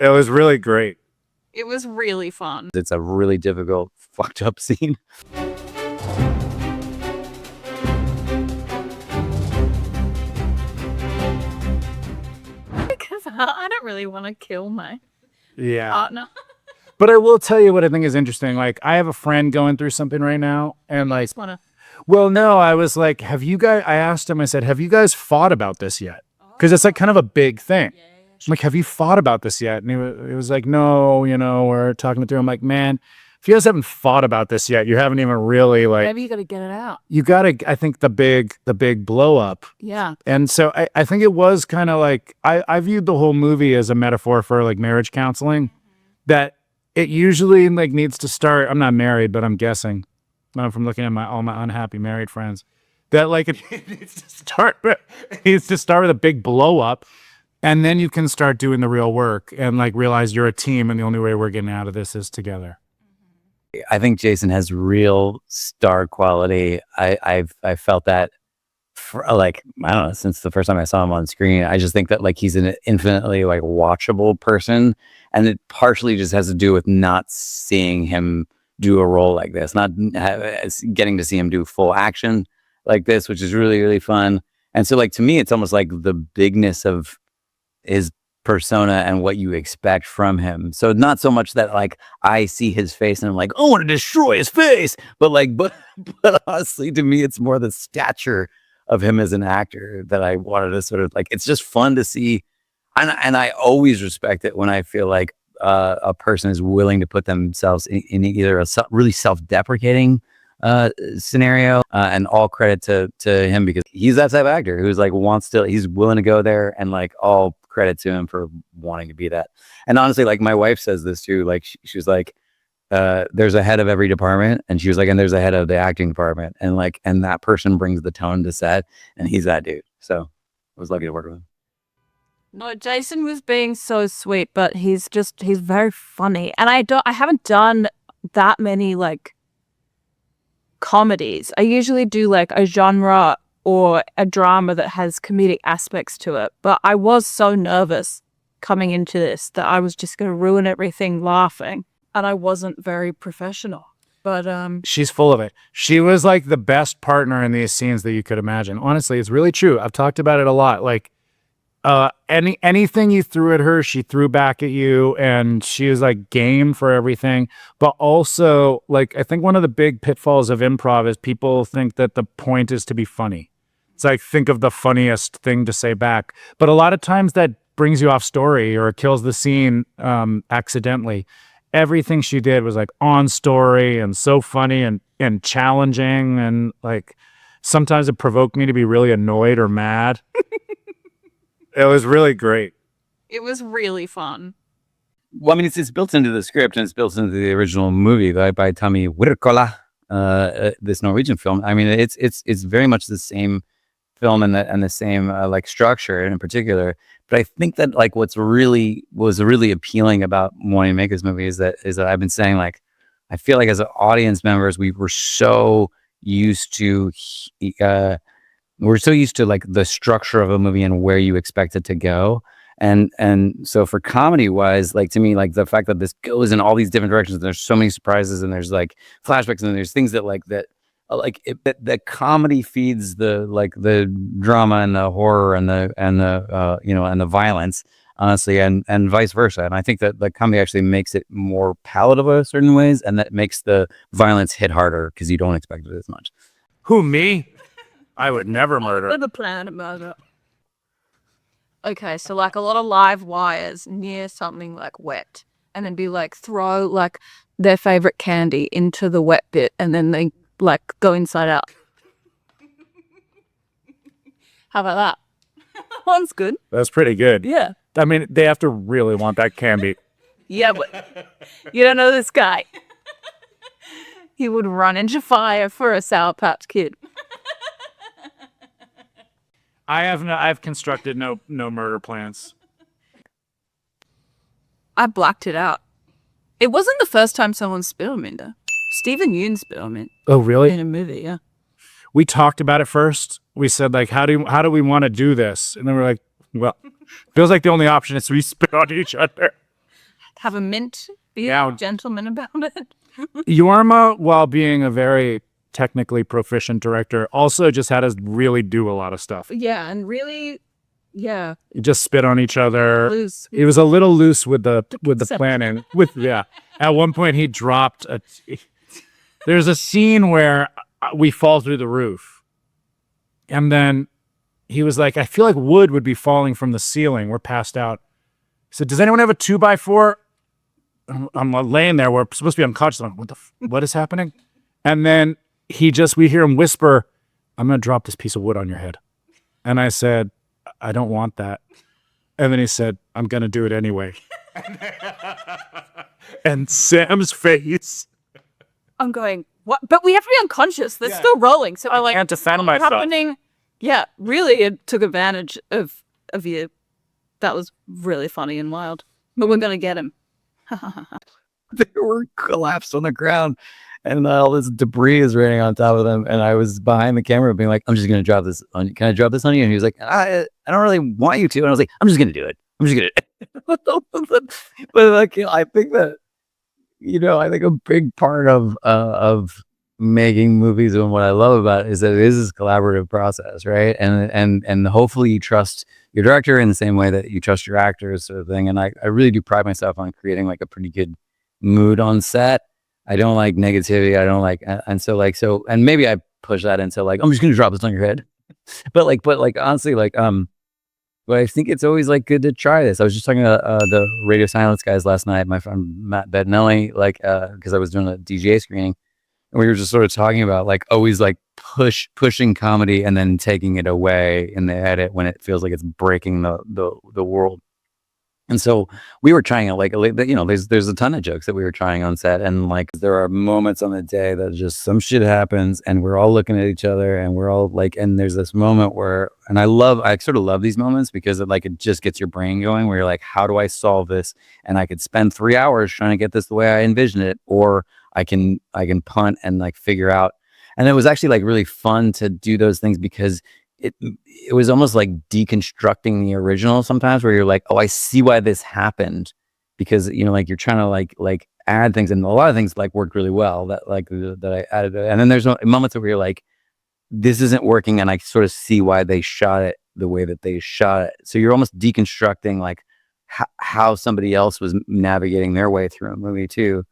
It was really great. It was really fun. It's a really difficult, fucked up scene. Because I don't really want to kill my Yeah. partner. But I will tell you what I think is interesting. Like, I have a friend going through something right now, and like, Just wanna... well, no, I was like, have you guys, I asked him, I said, have you guys fought about this yet? Because it's like kind of a big thing. I'm like, have you thought about this yet? And he was like, no, we're talking it through. I'm like, man, if you guys haven't thought about this yet, you haven't even really like, Maybe you got to get it out. you got to, I think the big blow up. Yeah. And so I think it was kind of like, I viewed the whole movie as a metaphor for like marriage counseling, that it usually like needs to start. I'm not married, but I'm guessing from looking at all my unhappy married friends, that like it needs to start with a big blow up. And then you can start doing the real work and like realize you're a team, and the only way we're getting out of this is together. I think Jason has real star quality. I felt that for like, I don't know, since the first time I saw him on screen. I just think that like he's an infinitely like watchable person, and it partially just has to do with not seeing him do a role like this, not getting to see him do full action like this, which is really, really fun. And so like to me, it's almost like the bigness of his persona and what you expect from him. So not so much that like I see his face and I'm like, I want to destroy his face, but honestly, to me, it's more the stature of him as an actor that I wanted to sort of like. It's just fun to see, and I always respect it when I feel like a person is willing to put themselves in either a really self-deprecating scenario, and all credit to him, because he's that type of actor who's like he's willing to go there, and like all credit to him for wanting to be that. And honestly, like my wife says this too, like she was like, there's a head of every department, and she was like, and there's a head of the acting department, and that person brings the tone to set, and he's that dude. So I was lucky to work with him. No, Jason was being so sweet, but he's very funny. And I haven't done that many like comedies. I usually do like a genre or a drama that has comedic aspects to it. But I was so nervous coming into this that I was just going to ruin everything laughing. And I wasn't very professional. But she's full of it. She was like the best partner in these scenes that you could imagine. Honestly, it's really true. I've talked about it a lot. Like anything you threw at her, she threw back at you, and she was like game for everything. But also, like, I think one of the big pitfalls of improv is people think that the point is to be funny. It's like, think of the funniest thing to say back. But a lot of times that brings you off story or kills the scene accidentally. Everything she did was like on story and so funny and challenging, and like sometimes it provoked me to be really annoyed or mad. It was really great. it was really fun. Well, I mean, it's built into the script, and it's built into the original movie by Tommy Wirkola, this Norwegian film. I mean, it's very much the same film and the same like structure in particular. But I think that like was really appealing about wanting to make this movie is that I've been saying, like, I feel like as audience members, we were so used to like the structure of a movie and where you expect it to go. And so for comedy wise, like to me, like the fact that this goes in all these different directions, and there's so many surprises, and there's like flashbacks, and there's things that that comedy feeds the drama and the horror and the violence, honestly, and vice versa. And I think that the comedy actually makes it more palatable in certain ways, and that makes the violence hit harder because you don't expect it as much. Who, me? I would never murder. The planet murder. Okay, so like a lot of live wires near something like wet, and then be like throw like their favorite candy into the wet bit, and then they like go inside out. How about that? One's good. That's pretty good. Yeah. I mean, they have to really want that candy. Yeah, but you don't know this guy. He would run into fire for a Sour Patch Kid. I've constructed no murder plans. I blacked it out. It wasn't the first time someone spit on me, though. Stephen Yoon spit on me Oh, really? in a movie, yeah. We talked about it first. We said, like, how do we want to do this? And then we're like, well, feels like the only option is we spit on each other. have a mint, be Yeah. a gentleman about it. Jorma, while being a very technically proficient director, also just had us really do a lot of stuff. Yeah, and really, yeah, He just spit on each other. loose. He was a little loose with the Except- planning. At one point he dropped a. There's a scene where we fall through the roof, and then he was like, "I feel like wood would be falling from the ceiling. We're passed out." He said, "Does anyone have a 2x4?" I'm laying there. We're supposed to be unconscious. I'm like, what is happening? And then we hear him whisper, "I'm going to drop this piece of wood on your head." And I said, "I don't want that." And then he said, "I'm going to do it anyway." And Sam's face. I'm going, what? But we have to be unconscious. They're still rolling. So I Can't defend what's myself. happening? Yeah, really, it took advantage of you. That was really funny and wild. But we're going to get him. They were collapsed on the ground, and all this debris is raining on top of them. And I was behind the camera being like, "I'm just going to drop this on you. Can I drop this on you?" And he was like, I don't really want you to. And I was like, "I'm just going to do it. I'm just going to." But like, I think that, I think a big part of making movies and what I love about it is that it is this collaborative process, right? And hopefully you trust your director in the same way that you trust your actors, sort of thing. And I really do pride myself on creating like a pretty good mood on set. I don't like negativity. I don't like, and maybe I push that into like, "I'm just gonna drop this on your head," but honestly, but I think it's always like good to try this. I was just talking to the Radio Silence guys last night, my friend Matt Bednelli, because I was doing a DGA screening, and we were just sort of talking about like always like pushing comedy and then taking it away in the edit when it feels like it's breaking the world. And so we were trying there's a ton of jokes that we were trying on set, and like there are moments on the day that just some shit happens and we're all looking at each other and we're all like, and there's this moment where, and I sort of love these moments because it just gets your brain going where you're like, how do I solve this? And I could spend 3 hours trying to get this the way I envision it, or I can punt and like figure out. And it was actually like really fun to do those things because it was almost like deconstructing the original sometimes, where you're like, oh, I see why this happened, because like you're trying to like add things, and a lot of things like worked really well that I added, and then there's moments where you're like, this isn't working, and I sort of see why they shot it the way that they shot it. So you're almost deconstructing like how somebody else was navigating their way through a movie too.